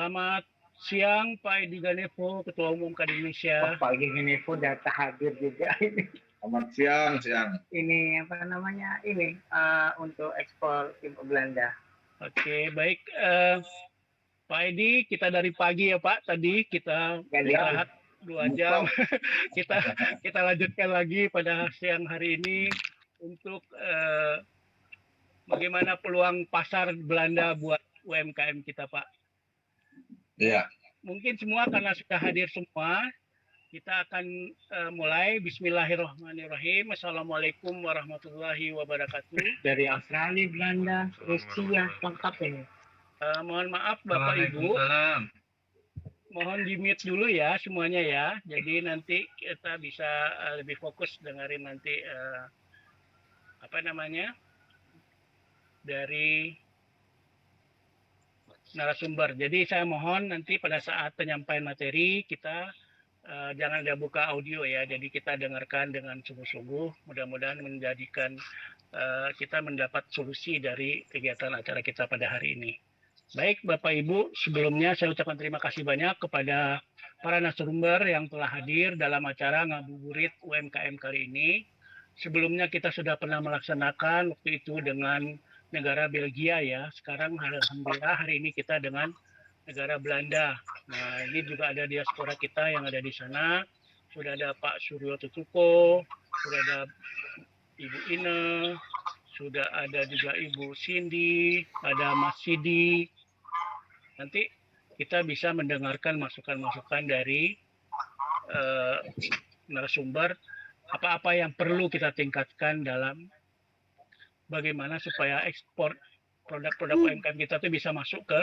Selamat siang Pak Edi Ganevo, Ketua Umum KAD Indonesia. Pak Edi Ganevo data hadir juga ini. Selamat siang. Ini apa namanya ini untuk ekspor impor Belanda. Oke, baik Pak Edi, kita dari pagi ya Pak. Tadi kita istirahat 2 jam. kita lanjutkan lagi pada siang hari ini untuk bagaimana peluang pasar Belanda buat UMKM kita Pak. Iya. Mungkin semua karena sudah hadir semua, kita akan mulai. Bismillahirrahmanirrahim. Assalamualaikum warahmatullahi wabarakatuh. Dari Australia, Belanda, Rusia, lengkap ini. Mohon maaf Bapak Ibu. Mohon di-mute dulu ya semuanya ya. Jadi nanti kita bisa lebih fokus dengerin nanti dari narasumber. Jadi saya mohon nanti pada saat penyampaian materi kita jangan ada buka audio ya. Jadi kita dengarkan dengan sungguh-sungguh. Mudah-mudahan menjadikan kita mendapat solusi dari kegiatan acara kita pada hari ini. Baik Bapak Ibu, sebelumnya saya ucapkan terima kasih banyak kepada para narasumber yang telah hadir dalam acara Ngabuburit UMKM kali ini. Sebelumnya kita sudah pernah melaksanakan waktu itu dengan negara Belgia ya. Sekarang alhamdulillah hari ini kita dengan negara Belanda. Nah, ini juga ada diaspora kita yang ada di sana. Sudah ada Pak Suryo Tutuko, sudah ada Ibu Ine, sudah ada juga Ibu Cindy, ada Mas Sidi. Nanti kita bisa mendengarkan masukan-masukan dari narasumber apa-apa yang perlu kita tingkatkan dalam bagaimana supaya ekspor produk-produk UMKM kita tuh bisa masuk ke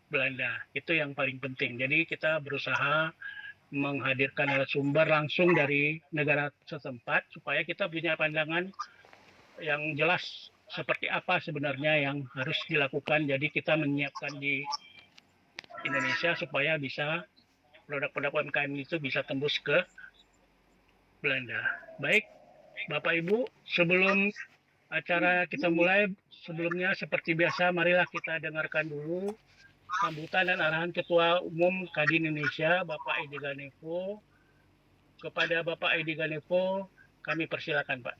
Belanda. Itu yang paling penting. Jadi kita berusaha menghadirkan narasumber langsung dari negara setempat supaya kita punya pandangan yang jelas seperti apa sebenarnya yang harus dilakukan. Jadi kita menyiapkan di Indonesia supaya bisa produk-produk UMKM itu bisa tembus ke Belanda. Baik, Bapak Ibu, sebelum acara kita mulai, sebelumnya seperti biasa, marilah kita dengarkan dulu sambutan dan arahan Ketua Umum KAD Indonesia, Bapak Edi Ganevo. Kepada Bapak Edi Ganevo, kami persilakan, Pak.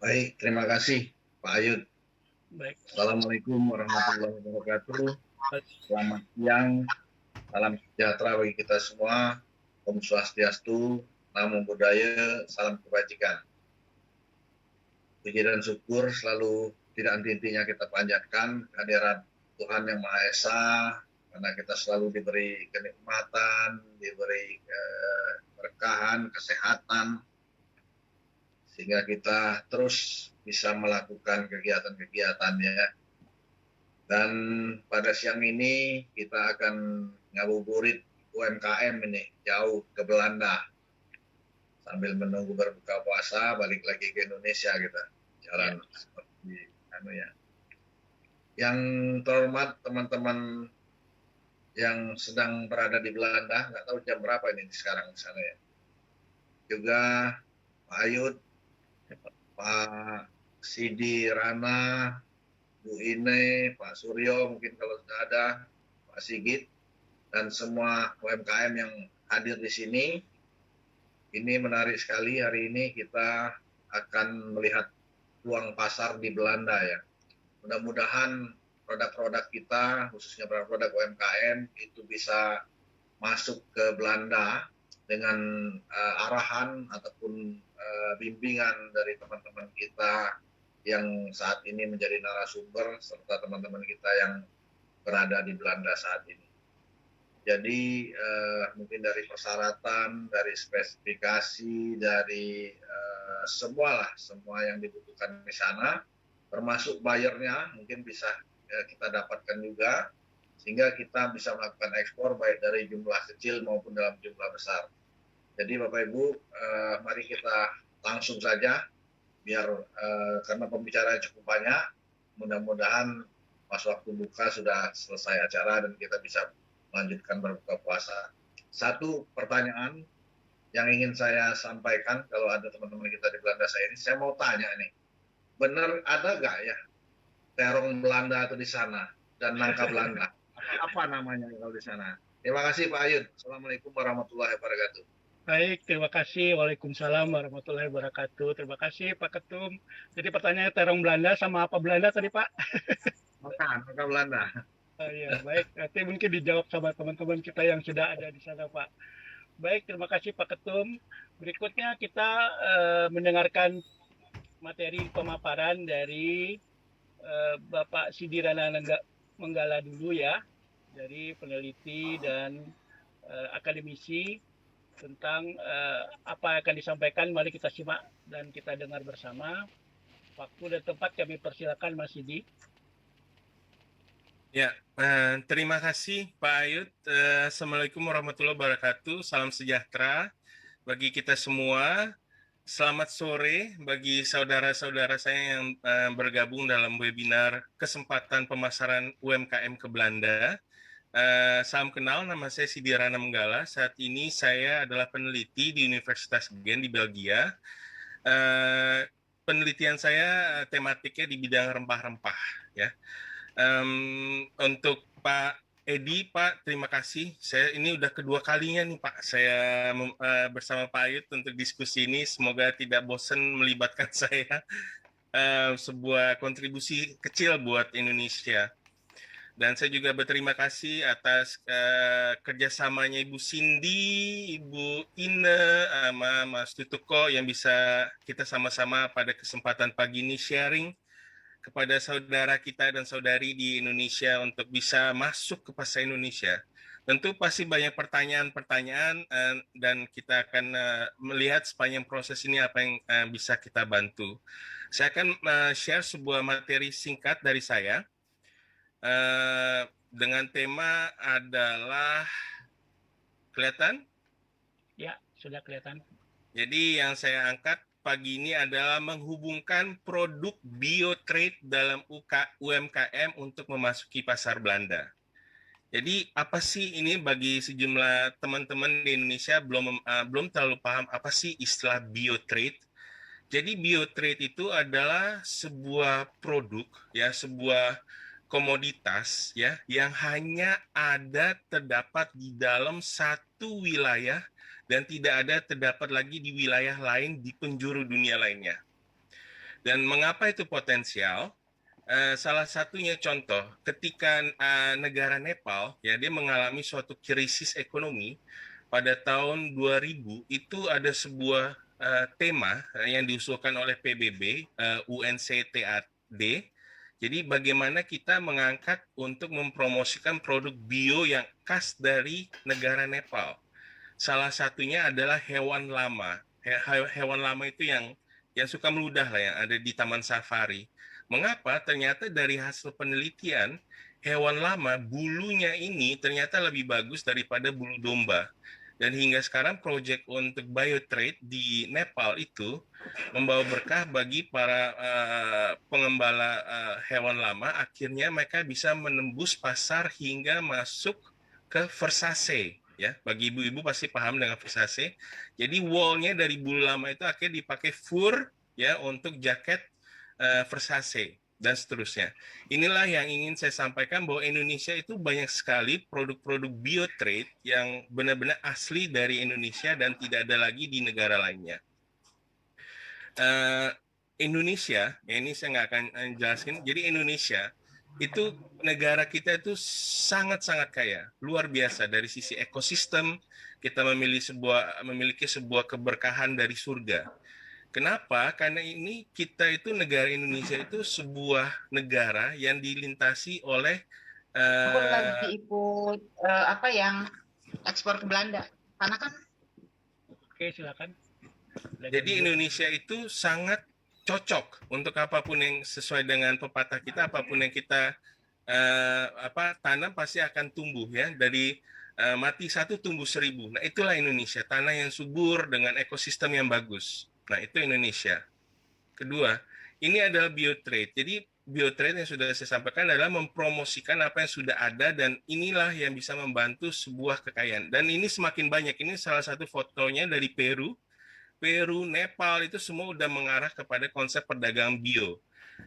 Baik, terima kasih Pak Ayud. Baik. Assalamualaikum warahmatullahi wabarakatuh. Selamat siang, salam sejahtera bagi kita semua. Om Swastiastu, Namo Buddhaya, salam kebajikan. Puji dan syukur selalu tidak henti-hentinya kita panjatkan kehadiran Tuhan Yang Maha Esa, karena kita selalu diberi kenikmatan, diberi keberkahan, kesehatan, sehingga kita terus bisa melakukan kegiatan-kegiatannya. Dan pada siang ini kita akan ngabuburit UMKM ini jauh ke Belanda. Sambil menunggu berbuka puasa, balik lagi ke Indonesia kita jalan seperti ya. Yang terhormat teman-teman yang sedang berada di Belanda, nggak tahu jam berapa ini sekarang di sana ya. Juga Pak Ayud, Pak Sidi Rana, Bu Ine, Pak Suryo mungkin kalau sudah ada, Pak Sigit, dan semua UMKM yang hadir di sini. Ini menarik sekali, hari ini kita akan melihat peluang pasar di Belanda ya. Mudah-mudahan produk-produk kita, khususnya produk-produk UMKM, itu bisa masuk ke Belanda dengan arahan ataupun bimbingan dari teman-teman kita yang saat ini menjadi narasumber, serta teman-teman kita yang berada di Belanda saat ini. Jadi mungkin dari persyaratan, dari spesifikasi, dari semua yang dibutuhkan di sana, termasuk bayarnya mungkin bisa kita dapatkan juga, sehingga kita bisa melakukan ekspor baik dari jumlah kecil maupun dalam jumlah besar. Jadi Bapak Ibu, mari kita langsung saja, biar karena pembicaraan cukup banyak, mudah-mudahan pas waktu buka sudah selesai acara dan kita bisa melanjutkan berbuka puasa. Satu pertanyaan yang ingin saya sampaikan, kalau ada teman-teman kita di Belanda saya mau tanya nih, benar ada nggak ya terong Belanda itu di sana? dan nangka Belanda. Apa namanya kalau di sana? Terima kasih Pak Ayud. Assalamualaikum warahmatullahi wabarakatuh. Baik, terima kasih. Waalaikumsalam warahmatullahi wabarakatuh. Terima kasih Pak Ketum. Jadi pertanyaannya terong Belanda sama apa Belanda tadi Pak? Nangka Belanda. Oh, iya, baik. Nanti mungkin dijawab sama teman-teman kita yang sudah ada di sana Pak. Baik, terima kasih Pak Ketum. Berikutnya kita mendengarkan materi pemaparan dari Bapak Sidirana Menggala dulu ya, dari peneliti dan akademisi tentang apa yang akan disampaikan. Mari kita simak dan kita dengar bersama. Waktu dan tempat kami persilakan Mas Sidi. Ya, terima kasih Pak Ayud. Assalamualaikum warahmatullahi wabarakatuh. Salam sejahtera bagi kita semua. Selamat sore bagi saudara-saudara saya yang bergabung dalam webinar kesempatan pemasaran UMKM ke Belanda. Salam kenal, nama saya Sidirana Menggala. Saat ini saya adalah peneliti di Universitas Gent di Belgia. Penelitian saya tematiknya di bidang rempah-rempah, ya. Untuk Pak Edi, Pak, terima kasih. Saya ini udah kedua kalinya nih Pak, saya bersama Pak Ayud untuk diskusi ini. Semoga tidak bosan melibatkan saya. Sebuah kontribusi kecil buat Indonesia. Dan saya juga berterima kasih atas kerjasamanya Ibu Cindy, Ibu Ine, sama Mas Tutuko yang bisa kita sama-sama pada kesempatan pagi ini sharing kepada saudara kita dan saudari di Indonesia untuk bisa masuk ke pasar Indonesia. Tentu pasti banyak pertanyaan-pertanyaan dan kita akan melihat sepanjang proses ini apa yang bisa kita bantu. Saya akan share sebuah materi singkat dari saya dengan tema adalah, kelihatan? Ya, sudah kelihatan. Jadi yang saya angkat pagi ini adalah menghubungkan produk biotrade dalam UMKM untuk memasuki pasar Belanda. Jadi apa sih ini bagi sejumlah teman-teman di Indonesia belum terlalu paham apa sih istilah biotrade. Jadi biotrade itu adalah sebuah produk ya, sebuah komoditas ya yang hanya terdapat di dalam satu wilayah dan tidak terdapat lagi di wilayah lain di penjuru dunia lainnya. Dan mengapa itu potensial? Salah satunya contoh, ketika negara Nepal ya dia mengalami suatu krisis ekonomi pada tahun 2000, itu ada sebuah tema yang diusulkan oleh PBB, UNCTAD. Jadi bagaimana kita mengangkat untuk mempromosikan produk bio yang khas dari negara Nepal. Salah satunya adalah hewan lama. Hewan lama itu yang suka meludah lah, yang ada di taman safari. Mengapa? Ternyata dari hasil penelitian, hewan lama bulunya ini ternyata lebih bagus daripada bulu domba. Dan hingga sekarang proyek untuk biotrade di Nepal itu membawa berkah bagi para pengembala hewan lama. Akhirnya mereka bisa menembus pasar hingga masuk ke Versace. Ya, bagi ibu-ibu pasti paham dengan Versace. Jadi woolnya dari bulu lama itu akhirnya dipakai fur ya untuk jaket Versace dan seterusnya. Inilah yang ingin saya sampaikan, bahwa Indonesia itu banyak sekali produk-produk biotrade yang benar-benar asli dari Indonesia dan tidak ada lagi di negara lainnya. Indonesia, ya ini saya nggak akan jelaskan. Jadi Indonesia itu, negara kita itu sangat-sangat kaya, luar biasa dari sisi ekosistem. Kita memiliki sebuah keberkahan dari surga. Kenapa? Karena ini kita itu, negara Indonesia itu sebuah negara yang dilintasi oleh Aku lagi ikut apa yang ekspor ke Belanda, karena kan. Oke, silakan. Jadi Indonesia itu sangat cocok untuk apapun yang sesuai dengan pepatah kita, apapun yang kita tanam pasti akan tumbuh ya, dari mati satu tumbuh 1000. Nah itulah Indonesia, tanah yang subur dengan ekosistem yang bagus. Nah itu Indonesia. Kedua, ini adalah biotrade. Jadi biotrade yang sudah saya sampaikan adalah mempromosikan apa yang sudah ada, dan inilah yang bisa membantu sebuah kekayaan. Dan ini semakin banyak. Ini salah satu fotonya dari Peru, Nepal, itu semua udah mengarah kepada konsep perdagangan bio.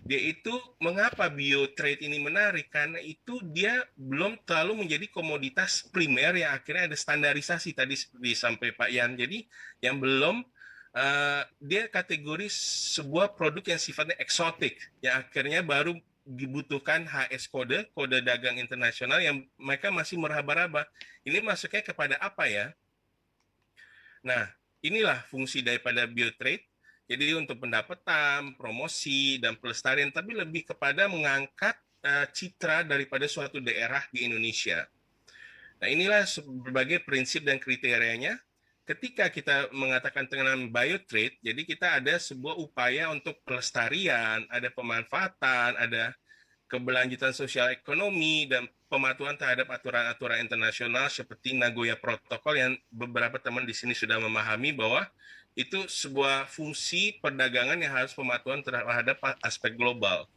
Dia itu mengapa biotrade ini menarik? Karena itu dia belum terlalu menjadi komoditas primer yang akhirnya ada standarisasi tadi seperti sampai Pak Yan. Jadi yang belum dia kategori sebuah produk yang sifatnya eksotik, yang akhirnya baru dibutuhkan HS kode dagang internasional yang mereka masih meraba-raba. Ini masuknya kepada apa ya? Nah, inilah fungsi daripada biotrade. Jadi untuk pendapatan, promosi, dan pelestarian, tapi lebih kepada mengangkat citra daripada suatu daerah di Indonesia. Nah, inilah berbagai prinsip dan kriterianya. Ketika kita mengatakan dengan biotrade, jadi kita ada sebuah upaya untuk pelestarian, ada pemanfaatan, ada keberlanjutan sosial ekonomi, dan pematuhan terhadap aturan-aturan internasional seperti Nagoya Protokol yang beberapa teman di sini sudah memahami bahwa itu sebuah fungsi perdagangan yang harus pematuhan terhadap aspek global.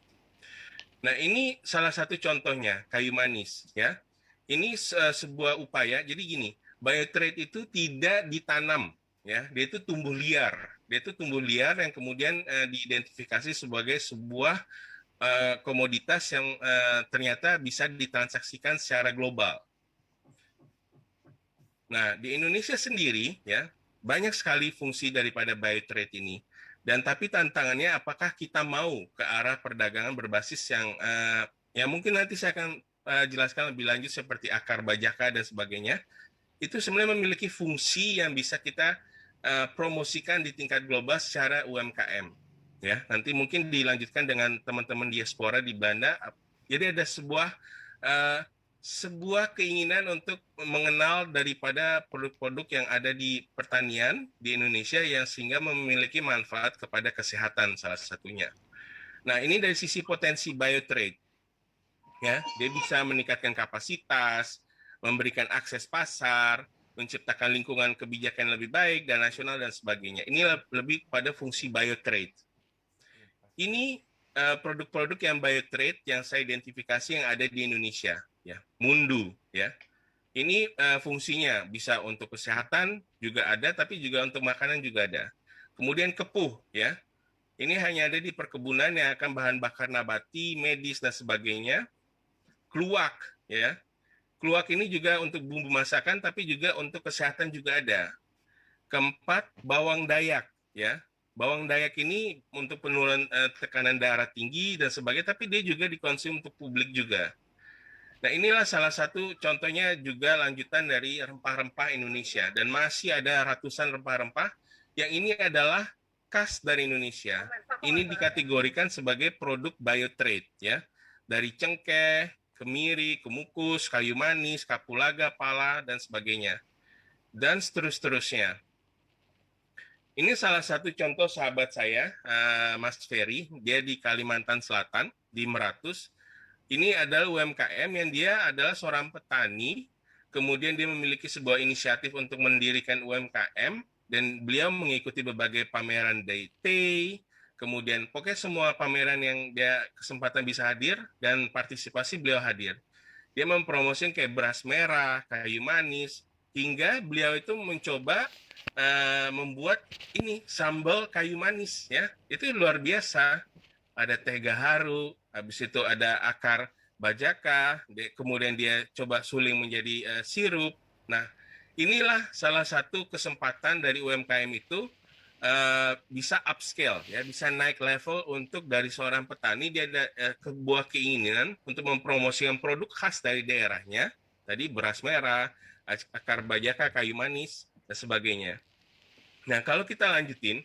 Nah, ini salah satu contohnya, kayu manis, ya. Ini sebuah upaya, jadi gini, biotrade itu tidak ditanam, ya. Dia itu tumbuh liar. Dia itu tumbuh liar yang kemudian diidentifikasi sebagai sebuah komoditas yang ternyata bisa ditransaksikan secara global. Nah, di Indonesia sendiri, ya, banyak sekali fungsi daripada biotrade ini. Dan tapi tantangannya apakah kita mau ke arah perdagangan berbasis yang mungkin nanti saya akan jelaskan lebih lanjut seperti akar bajaka dan sebagainya. Itu sebenarnya memiliki fungsi yang bisa kita promosikan di tingkat global secara UMKM. Ya, nanti mungkin dilanjutkan dengan teman-teman diaspora di Belanda. Jadi ada sebuah keinginan untuk mengenal daripada produk-produk yang ada di pertanian di Indonesia yang sehingga memiliki manfaat kepada kesehatan salah satunya. Nah, ini dari sisi potensi biotrade. Ya, dia bisa meningkatkan kapasitas, memberikan akses pasar, menciptakan lingkungan kebijakan lebih baik dan nasional dan sebagainya. Ini lebih pada fungsi biotrade. Ini produk-produk yang biotrade yang saya identifikasi yang ada di Indonesia, ya. Mundu, ya. Ini fungsinya bisa untuk kesehatan juga ada, tapi juga untuk makanan juga ada. Kemudian kepuh, ya. Ini hanya ada di perkebunan yang akan bahan bakar nabati, medis dan sebagainya. Kluwak, ya. Kluwak ini juga untuk bumbu masakan, tapi juga untuk kesehatan juga ada. Keempat, bawang dayak, ya. Bawang dayak ini untuk penurunan tekanan darah tinggi dan sebagainya, tapi dia juga dikonsumsi untuk publik juga. Nah, inilah salah satu contohnya juga lanjutan dari rempah-rempah Indonesia. Dan masih ada ratusan rempah-rempah yang ini adalah khas dari Indonesia. Ini dikategorikan sebagai produk biotrade, ya. Dari cengkeh, kemiri, kemukus, kayu manis, kapulaga, pala, dan sebagainya. Dan seterusnya. Ini salah satu contoh sahabat saya, Mas Ferry. Dia di Kalimantan Selatan, di Meratus. Ini adalah UMKM yang dia adalah seorang petani, kemudian dia memiliki sebuah inisiatif untuk mendirikan UMKM, dan beliau mengikuti berbagai pameran DIT, kemudian pokoknya semua pameran yang dia kesempatan bisa hadir, dan partisipasi beliau hadir. Dia mempromosikan kayak beras merah, kayu manis, hingga beliau itu mencoba membuat ini sambal kayu manis, ya. Itu luar biasa. Ada teh gaharu, habis itu ada akar bajaka, kemudian dia coba suling menjadi sirup. Nah, inilah salah satu kesempatan dari UMKM itu bisa upscale, ya, bisa naik level untuk dari seorang petani dia ada sebuah keinginan untuk mempromosikan produk khas dari daerahnya. Tadi beras merah, akar bajaka, kayu manis, dan sebagainya. Nah, kalau kita lanjutin,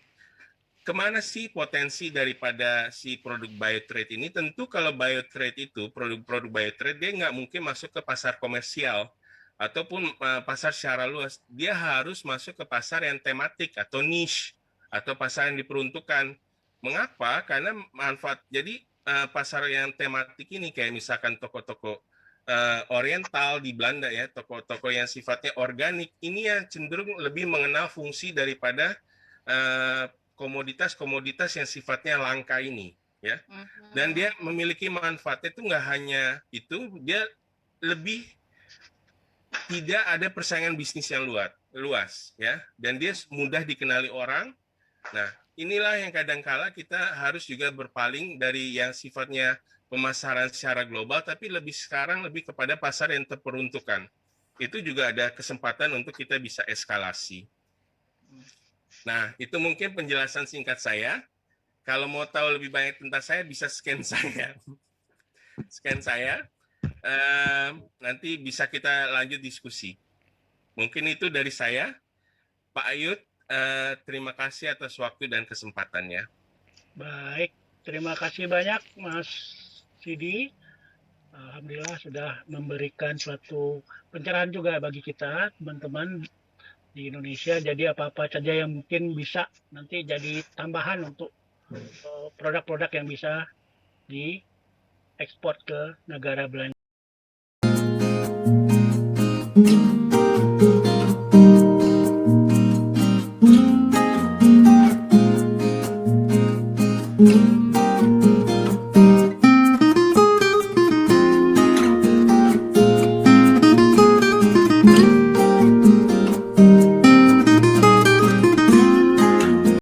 kemana sih potensi daripada si produk biotrade ini? Tentu kalau biotrade itu, produk-produk biotrade, dia nggak mungkin masuk ke pasar komersial ataupun pasar secara luas. Dia harus masuk ke pasar yang tematik atau niche, atau pasar yang diperuntukkan. Mengapa? Karena manfaat. Jadi pasar yang tematik ini kayak misalkan toko-toko oriental di Belanda, ya, toko-toko yang sifatnya organik, ini yang cenderung lebih mengenal fungsi daripada komoditas-komoditas yang sifatnya langka ini, ya. Dan dia memiliki manfaatnya itu nggak hanya itu, dia lebih tidak ada persaingan bisnis yang luas, ya. Dan dia mudah dikenali orang, Nah, inilah yang kadangkala kita harus juga berpaling dari yang sifatnya pemasaran secara global, tapi sekarang lebih kepada pasar yang terperuntukkan. Itu juga ada kesempatan untuk kita bisa eskalasi. Nah, itu mungkin penjelasan singkat saya. Kalau mau tahu lebih banyak tentang saya, bisa scan saya. Scan saya, nanti bisa kita lanjut diskusi. Mungkin itu dari saya. Pak Ayut, terima kasih atas waktu dan kesempatannya. Baik, terima kasih banyak Mas Sidi. Alhamdulillah sudah memberikan suatu pencerahan juga bagi kita teman-teman di Indonesia. Jadi apa-apa saja yang mungkin bisa nanti jadi tambahan untuk produk-produk yang bisa diekspor ke negara Belanda. Thank you.